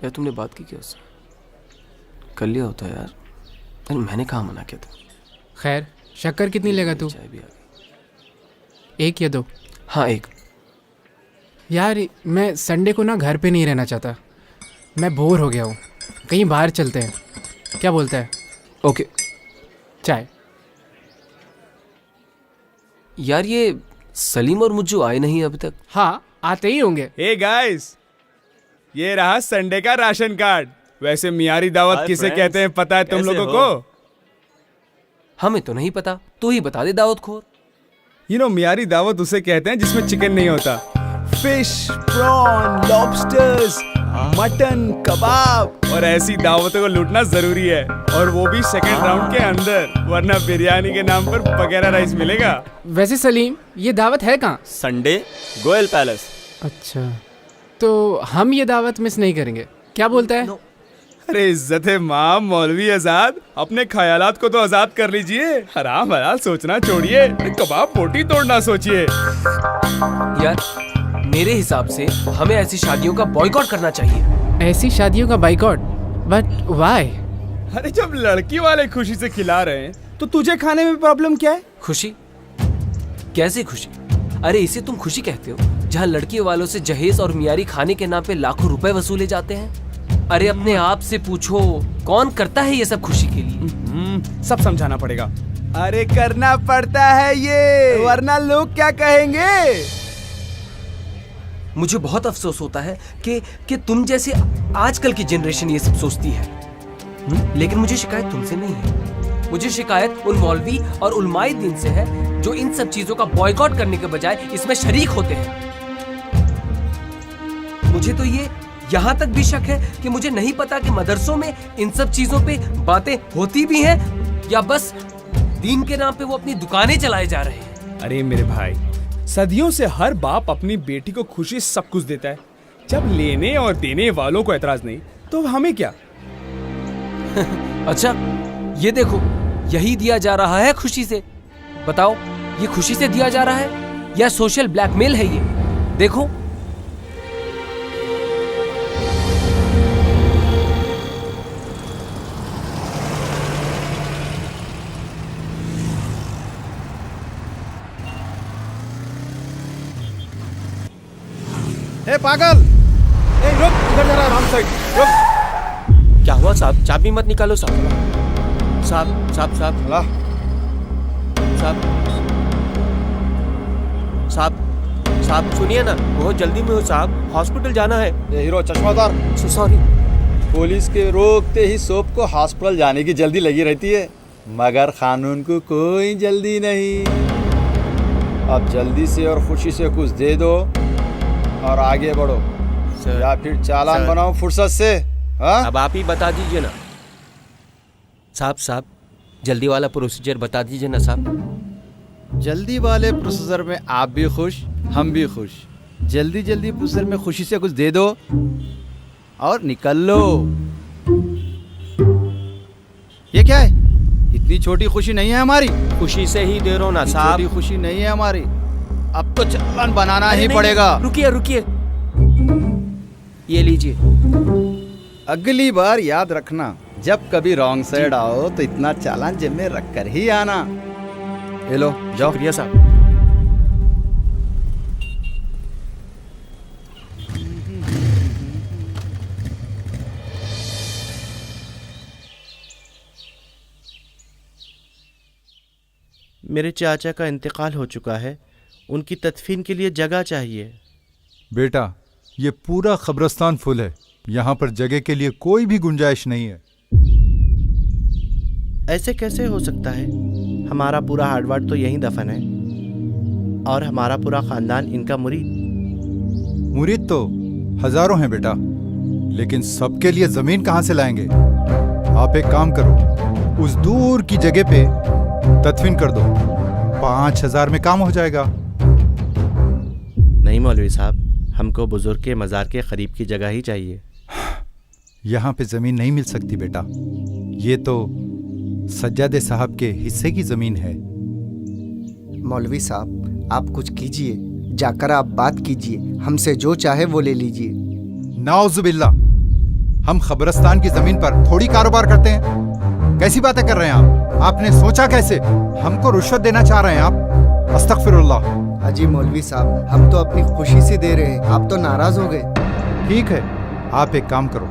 यार तुमने बात की क्या उससे? कर लिया होता यार। अरे मैंने कहाँ मना किया था। खैर, शक्कर कितनी लेगा तू? चाय भी आ गई। 1 या 2? हाँ 1। यार मैं संडे को ना घर पे नहीं रहना चाहता। मैं बोर हो गया हूँ। कहीं बाहर चलते हैं, क्या बोलता है? ओके। चाय। यार ये सलीम और मुज्जू आए नहीं अभी तक। हाँ, आते ही होंगे। हे गाइस, ये रहा संडे का राशन कार्ड। वैसे मियारी दावत Hi किसे friends, कहते हैं पता है तुम कैसे लोगों हो? को? हमें तो नहीं पता, तू ही बता दे दावत खोर। मियारी दावत उसे कहते हैं जिसमें चिकन नहीं होता। फिश, प्रॉन, लॉबस्टर्स, मटन, कबाब और ऐसी दावतों को लूटना जरूरी है, और वो भी सेकंड राउंड के अंदर, वरना बिरयानी के नाम पर बगैरा राइस मिलेगा। वैसे सलीम, ये दावत है कहाँ? Sunday Goyal palace. अच्छा, तो हम ये दावत मिस नहीं करेंगे, क्या बोलता है? अरे इज्जत है माँ मौलवी आजाद, अपने ख्यालात को तो आजाद कर लीजिए। हराम हलाल सोचना छोड़िए, कबाब बोटी तोड़ना सोचिए। यार मेरे हिसाब से हमें ऐसी शादियों का बॉयकॉट करना चाहिए। ऐसी शादियों का बाइकआउट? But why? अरे जब लड़की वाले खुशी से खिला रहे हैं तो तुझे खाने में प्रॉब्लम क्या है? खुशी? कैसे खुशी? अरे इसे तुम खुशी कहते हो जहाँ लड़की वालों से जहेज और मियारी खाने के नाम पे लाखों रुपए वसूले जाते हैं? अरे अपने आप से पूछो, कौन करता है ये सब खुशी के लिए? सब समझाना पड़ेगा। अरे करना पड़ता है ये, वरना लोग क्या कहेंगे? मुझे बहुत अफसोस होता है कि तुम जैसे आजकल की जनरेशन ये सब सोचती है। लेकिन मुझे शिकायत तुमसे नहीं है, मुझे शिकायत उन मौलवी और उलमाए दीन से है जो इन सब चीजों का बॉयकॉट करने के बजाय इसमें शरीक होते हैं। मुझे तो ये यहाँ तक भी शक है कि मुझे नहीं पता कि मदरसों में इन सब चीजों पे बातें होती भी हैं या बस दीन के नाम पे वो अपनी दुकानें चलाए जा रहे हैं। अरे मेरे भाई, सदियों से हर बाप अपनी बेटी को खुशी सब कुछ देता है। जब लेने और देने वालों को एतराज नहीं तो हमें क्या? अच्छा ये देखो, यही दिया जा रहा है खुशी से। बताओ, ये खुशी से दिया जा रहा है या सोशल ब्लैकमेल है? ये देखो। ए पागल, ए रुक, इधर जरा आराम से रुक। क्या हुआ साहब? चाबी मत निकालो साहब। साहब साहब साहब ला। साहब साहब साहब सुनिए ना, बहुत जल्दी में हो साहब, हॉस्पिटल जाना है। ये हीरो चश्मा उतार। सॉरी। पुलिस के रोकते ही सोप को हॉस्पिटल जाने की जल्दी लगी रहती है, मगर कानून को कोई जल्दी नहीं। अब जल्दी से और खुशी से कुछ दे दो और आगे बढ़ो, सर, या फिर चालान सर। बनाओ फुर्सत से। हाँ? अब आप ही बता दीजिए ना साहब। साहब जल्दी वाला प्रोसीजर बता दीजिए ना साहब। जल्दी वाले प्रोसीजर में आप भी खुश, हम भी खुश। जल्दी जल्दी प्रोसीजर में खुशी से कुछ दे दो और निकल लो। ये क्या है? इतनी छोटी खुशी नहीं है हमारी। खुशी से ही दे रहा हूँ ना साहब। छोटी खुशी नहीं है हमारी, अब तो चालान बनाना अरे ही नहीं, पड़ेगा। रुकिए रुकिए, ये लीजिए। अगली बार याद रखना, जब कभी रॉन्ग साइड आओ तो इतना चालान जेब में रख कर ही आना। ये लो जाओ। शुक्रिया साहब। मेरे चाचा का इंतकाल हो चुका है, उनकी तदफीन के लिए जगह चाहिए। बेटा, ये पूरा कब्रिस्तान फुल है, यहाँ पर जगह के लिए कोई भी गुंजाइश नहीं है। ऐसे कैसे हो सकता है? हमारा पूरा हार्डवार्ड तो यहीं दफन है और हमारा पूरा खानदान इनका मुरीद। मुरीद तो हजारों हैं बेटा, लेकिन सबके लिए जमीन कहाँ से लाएंगे? आप एक काम करो, उस दूर की जगह पे तदफीन कर दो, 5000 में काम हो जाएगा। नहीं मौलवी साहब, हमको बुजुर्ग के मज़ार के करीब की जगह ही चाहिए। यहाँ पे जमीन नहीं मिल सकती बेटा, ये तो सज्जादे साहब के हिस्से की जमीन है। मौलवी साहब आप कुछ कीजिए, जाकर आप बात कीजिए, हमसे जो चाहे वो ले लीजिए। नाउजुबिल्ला, हम खबरस्तान की जमीन पर थोड़ी कारोबार करते हैं। कैसी बातें कर रहे हैं आप? आपने सोचा कैसे? हमको रुश्वत देना चाह रहे हैं आप? अस्तगफिरुल्लाह। अजी मौलवी साहब, हम तो अपनी खुशी से दे रहे हैं, आप तो नाराज हो गए। ठीक है, आप एक काम करो,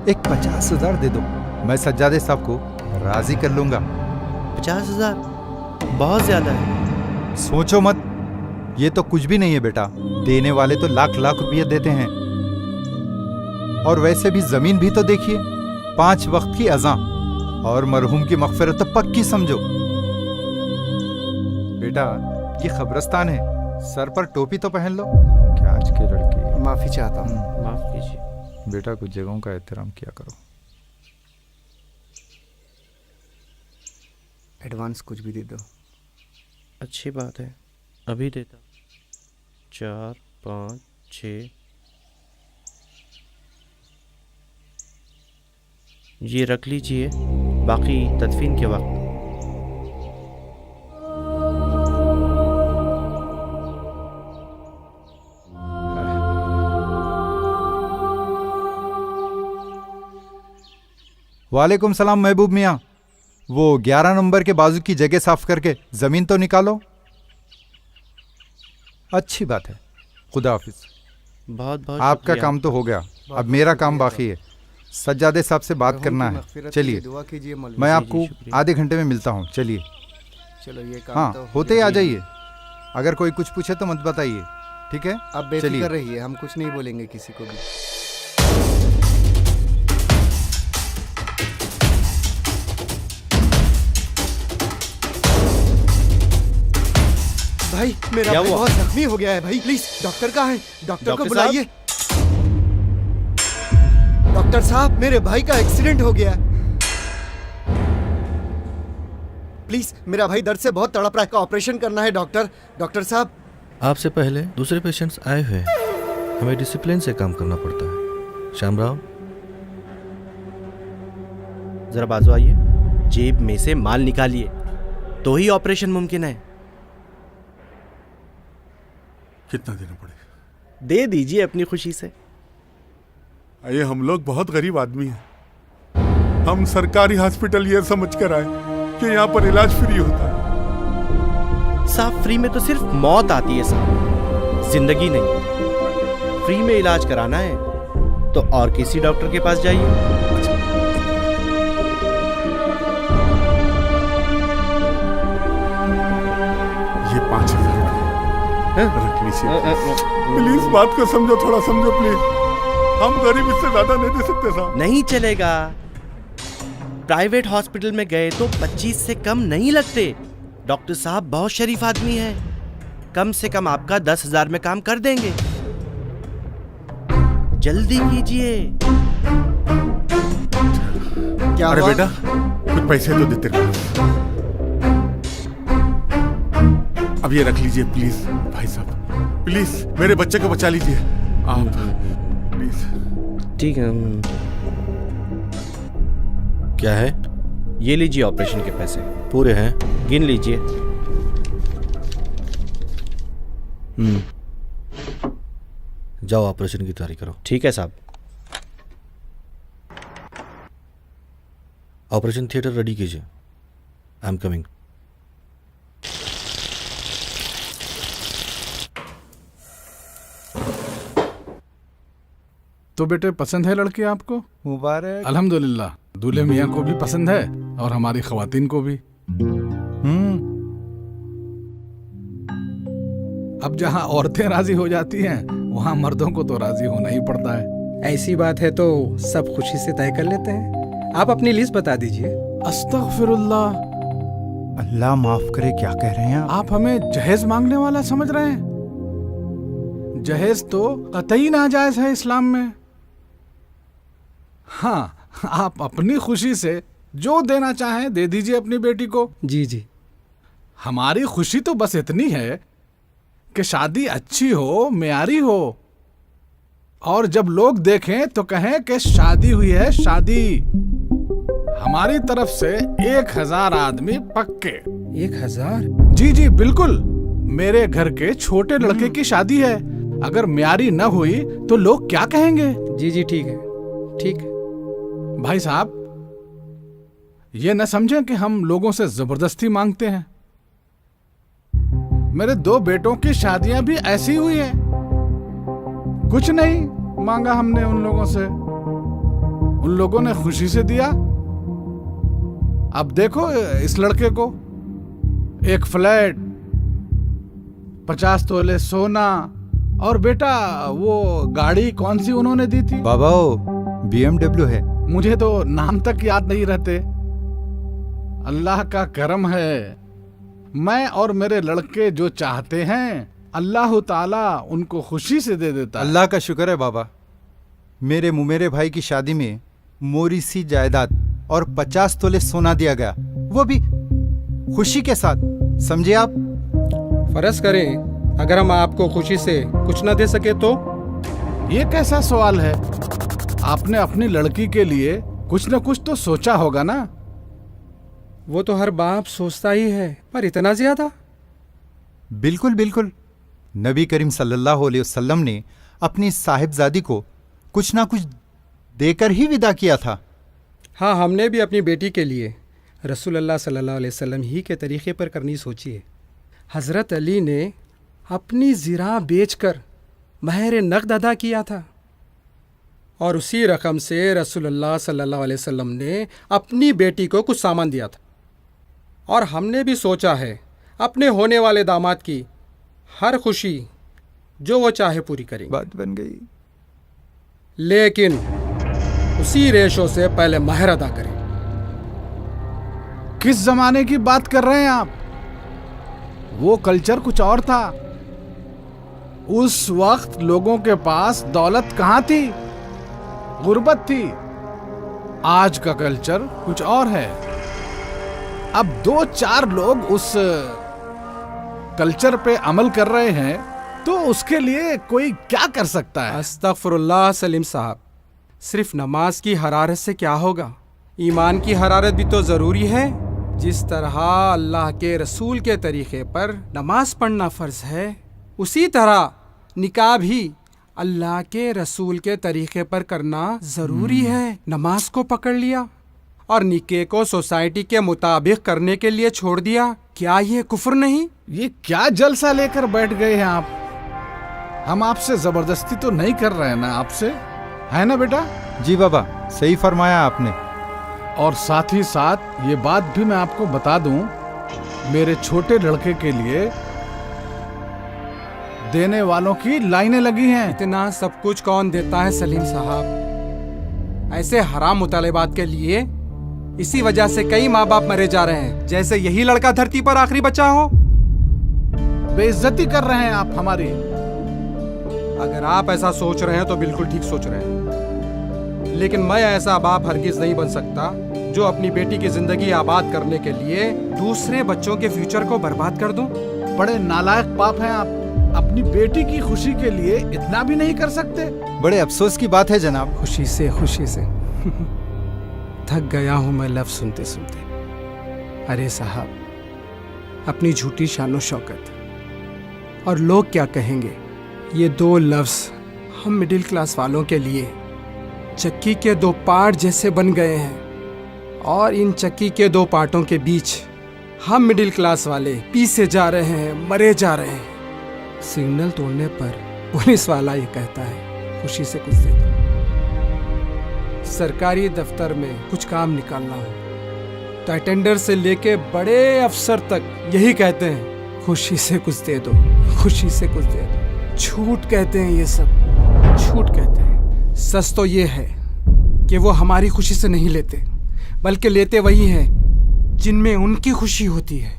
एक 50,000 दे दो, मैं सज्जादे साहब को राजी कर लूंगा। 50,000 बहुत ज्यादा है। सोचो मत, ये तो कुछ भी नहीं है बेटा, देने वाले तो लाख लाख रुपये देते हैं। और वैसे भी जमीन भी तो देखिए, 5 वक्त की अज़ां और मरहूम की मग़फ़िरत तो पक्की समझो। बेटा ये खबरस्तान है, सर पर टोपी तो पहन लो। क्या आज के लड़के। माफ़ी चाहता हूँ। माफ कीजिए। बेटा कुछ जगहों का एहतराम किया करो। एडवांस कुछ भी दे दो। अच्छी बात है, अभी देता। 4, 5, 6। ये रख लीजिए, बाकी तदफीन के वक्त। वालेकुम सलाम महबूब मियाँ, वो 11 नंबर के बाजू की जगह साफ करके जमीन तो निकालो। अच्छी बात है, खुदा हाफिज। बहुत बहुत आपका शुक्रिया। काम तो हो गया, अब मेरा काम बाकी है। सज्जादे साहब से बात करना है। मग़फ़िरत के चलिए, लिए दुआ कीजिए मौलवी। मैं जी, आपको शुक्रिया। आधे घंटे में मिलता हूँ। चलिए। चलो ये काम हाँ, तो होते ही गया। आ जाइए। अगर कोई कुछ पूछे तो मत बताइए, ठीक है? आप बेफिक्र रहिए, हम कुछ नहीं बोलेंगे किसी को भी। भाई मेरा क्या भाई हुआ? बहुत जख्मी हो गया है भाई, प्लीज डॉक्टर कहाँ है? डॉक्टर को डॉक्टर बुलाइए। डॉक्टर साहब, मेरे भाई का एक्सीडेंट हो गया है। प्लीज, मेरा भाई दर्द से बहुत तड़प रहा है, का ऑपरेशन करना है डॉक्टर। डॉक्टर साहब। आपसे पहले दूसरे पेशेंट्स आए हुए हैं, हमें डिसिप्लिन से काम करना पड़ता है। श्यामराव, जरा बाजू आइए। जेब में से माल निकालिए, तो ही ऑपरेशन मुमकिन है। कितना देना पड़ेगा? दे दीजिए अपनी खुशी से। ये हम लोग बहुत गरीब आदमी हैं। हम सरकारी हॉस्पिटल ये समझ कर आए कि यहाँ पर इलाज फ्री होता है। साहब, फ्री में तो सिर्फ मौत आती है साहब, जिंदगी नहीं। फ्री में इलाज कराना है तो और किसी डॉक्टर के पास जाइए। ये 5,000 रख लीजिए। प्लीज बात को समझो, थोड़ा समझो प्लीज। हम गरीब, इससे ज्यादा नहीं दे सकते साहब। नहीं चलेगा। प्राइवेट हॉस्पिटल में गए तो 25 से कम नहीं लगते। डॉक्टर साहब बहुत शरीफ आदमी है, कम से कम आपका 10,000 में काम कर देंगे। जल्दी कीजिए। क्या अरे हुआ? बेटा, कुछ पैसे तो देते रहो। अब ये रख लीजिए प्लीज भाई साहब, प्लीज मेरे बच्चे को बचा लीजिए आप, प्लीज। ठीक है। क्या है? ये लीजिए ऑपरेशन के पैसे, पूरे हैं? गिन लीजिए। जाओ ऑपरेशन की तैयारी करो। ठीक है साहब। ऑपरेशन थिएटर रेडी कीजिए। I am coming. तो बेटे पसंद है लड़की आपको? मुबारक। अल्हम्दुलिल्लाह, दूल्हे मियाँ को भी पसंद है और हमारी खवातीन को भी। अब जहाँ औरतें राजी हो जाती हैं, वहाँ मर्दों को तो राजी होना ही पड़ता है। ऐसी बात है तो सब खुशी से तय कर लेते हैं। आप अपनी लिस्ट बता दीजिए। अस्तगफिरुल्लाह, अल्लाह माफ करे, क्या कह रहे हैं आप? आप हमें जहेज मांगने वाला समझ रहे हैं? जहेज तो कतई नाजायज है इस्लाम में। हाँ, आप अपनी खुशी से जो देना चाहें दे दीजिए अपनी बेटी को। जी जी। हमारी खुशी तो बस इतनी है कि शादी अच्छी हो, मेयारी हो, और जब लोग देखें तो कहें कि शादी हुई है शादी। हमारी तरफ से 1,000 आदमी पक्के। 1,000? जी जी बिल्कुल। मेरे घर के छोटे लड़के की शादी है, अगर म्यारी न हुई तो लोग क्या कहेंगे? जी जी ठीक है, ठीक है। भाई साहब, ये न समझें कि हम लोगों से जबरदस्ती मांगते हैं। मेरे 2 बेटों की शादियां भी ऐसी हुई हैं। कुछ नहीं मांगा हमने उन लोगों से, उन लोगों ने खुशी से दिया। अब देखो इस लड़के को, एक फ्लैट, 50 तोले सोना, और बेटा वो गाड़ी कौन सी उन्होंने दी थी? बाबा वो BMW है। मुझे तो नाम तक याद नहीं रहते। अल्लाह का करम है, मैं और मेरे लड़के जो चाहते हैं अल्लाह ताला उनको खुशी से दे देता है। अल्लाह का शुक्र है बाबा, मेरे मुमेरे भाई की शादी में मोरी सी जायदाद और 50 तोले सोना दिया गया, वो भी खुशी के साथ। समझे आप? फर्ज करें अगर हम आपको खुशी से कुछ ना दे सके तो? ये कैसा सवाल है? आपने अपनी लड़की के लिए कुछ न कुछ तो सोचा होगा ना? वो तो हर बाप सोचता ही है, पर इतना ज्यादा? बिल्कुल बिल्कुल। नबी करीम सल्लल्लाहु अलैहि वसल्लम ने अपनी साहिबजादी को कुछ ना कुछ देकर ही विदा किया था। हाँ, हमने भी अपनी बेटी के लिए रसूलुल्लाह सल्लल्लाहु अलैहि वसल्लम ही के तरीके पर करनी सोची है। हज़रत अली ने अपनी ज़िरा बेचकर महर नक़द अदा किया था, और उसी रकम से रसूलुल्लाह सल्लल्लाहु अलैहि वसल्लम ने अपनी बेटी को कुछ सामान दिया था। और हमने भी सोचा है अपने होने वाले दामाद की हर खुशी जो वो चाहे पूरी करेंगे। बात बन गई। लेकिन उसी रेशो से पहले महर अदा करें। किस जमाने की बात कर रहे हैं आप? वो कल्चर कुछ और था। उस वक्त लोगों के पास दौलत कहाँ थी, गुर्बत थी। आज का कल्चर कुछ और है। अब 2-4 लोग उस कल्चर पे अमल कर रहे हैं तो उसके लिए कोई क्या कर सकता है? अस्तगफुरुल्लाह सलीम साहब, सिर्फ नमाज की हरारत से क्या होगा? ईमान की हरारत भी तो ज़रूरी है। जिस तरह अल्लाह के रसूल के तरीक़े पर नमाज पढ़ना फ़र्ज़ है, उसी तरह निकाह भी अल्लाह के रसूल के तरीक़े पर करना ज़रूरी है। नमाज को पकड़ लिया और निकाह को सोसाइटी के मुताबिक करने के लिए छोड़ दिया, क्या ये कुफ्र नहीं? ये क्या जलसा लेकर बैठ गए हैं आप? हम आपसे ज़बरदस्ती तो नहीं कर रहे हैं ना, आपसे है ना बेटा? जी बाबा, सही फरमाया आपने। और साथ ही साथ ये बात भी मैं आपको बता दूं, मेरे छोटे लड़के के लिए देने वालों की लाइनें लगी हैं। इतना सब कुछ कौन देता है सलीम साहब? ऐसे हराम मुतालिबात के लिए इसी वजह से कई माँ बाप मरे जा रहे हैं, जैसे यही लड़का धरती पर आखिरी बच्चा हो। बेइज्जती कर रहे हैं आप हमारी। अगर आप ऐसा सोच रहे हैं तो बिल्कुल ठीक सोच रहे हैं, लेकिन मैं ऐसा बाप हरगिज नहीं बन सकता जो अपनी बेटी की जिंदगी आबाद करने के लिए दूसरे बच्चों के फ्यूचर को बर्बाद कर दूं। बड़े नालायक बाप हैं आप। अपनी बेटी की खुशी के लिए इतना भी नहीं कर सकते? बड़े अफसोस की बात है जनाब। खुशी से थक गया हूं मैं लफ्ज़ सुनते सुनते। अरे साहब, अपनी झूठी शानो शौकत और लोग क्या कहेंगे, ये 2 लफ्ज़ हम मिडिल क्लास वालों के लिए चक्की के 2 पार्ट जैसे बन गए हैं, और इन चक्की के 2 पार्टों के बीच हम मिडिल क्लास वाले पीसे जा रहे हैं, मरे जा रहे हैं। सिग्नल तोड़ने पर पुलिस वाला ये कहता है खुशी से कुछ दे दो। सरकारी दफ्तर में कुछ काम निकालना हो तो अटेंडर से लेके बड़े अफसर तक यही कहते हैं खुशी से कुछ दे दो, खुशी से कुछ दे दो। झूठ कहते हैं, ये सब झूठ कहते हैं। सच तो ये है कि वो हमारी खुशी से नहीं लेते, बल्कि लेते वही हैं जिनमें उनकी खुशी होती है।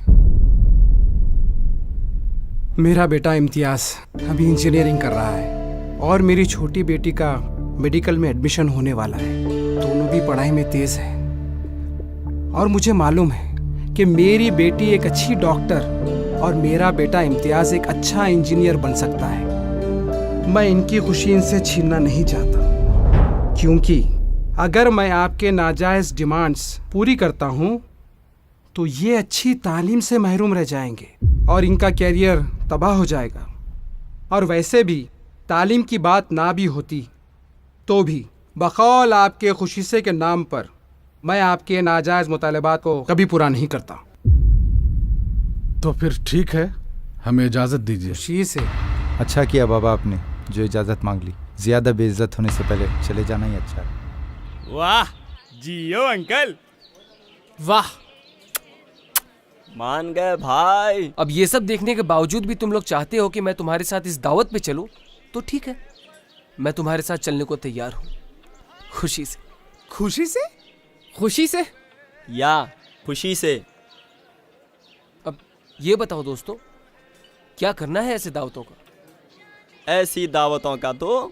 मेरा बेटा इम्तियाज अभी इंजीनियरिंग कर रहा है और मेरी छोटी बेटी का मेडिकल में एडमिशन होने वाला है। दोनों भी पढ़ाई में तेज हैं और मुझे मालूम है कि मेरी बेटी एक अच्छी डॉक्टर और मेरा बेटा इम्तियाज एक अच्छा इंजीनियर बन सकता है। मैं इनकी खुशी इनसे छीनना नहीं चाहता, क्योंकि अगर मैं आपके नाजायज़ डिमांड्स पूरी करता हूँ तो ये अच्छी तालीम से महरूम रह जाएंगे और इनका कैरियर तबाह हो जाएगा। और वैसे भी तालीम की बात ना भी होती तो भी बकौल आपके खुशी से के नाम पर मैं आपके नाजायज मुतालबात को कभी पूरा नहीं करता। तो फिर ठीक है, हमें इजाजत दीजिए। खुशी से। अच्छा किया बाबा आपने जो इजाज़त मांग ली। ज़्यादा बेइज्जत होने से पहले चले जाना ही अच्छा है। वाह, जियो अंकल। वाह, मान गए भाई। अब ये सब देखने के बावजूद भी तुम लोग चाहते हो कि मैं तुम्हारे साथ इस दावत पे चलूं, तो ठीक है, मैं तुम्हारे साथ चलने को तैयार हूं। खुशी से। खुशी से? खुशी से? या खुशी से। अब ये बताओ दोस्तों, क्या करना है ऐसे दावतों का? ऐसी दावतों का तो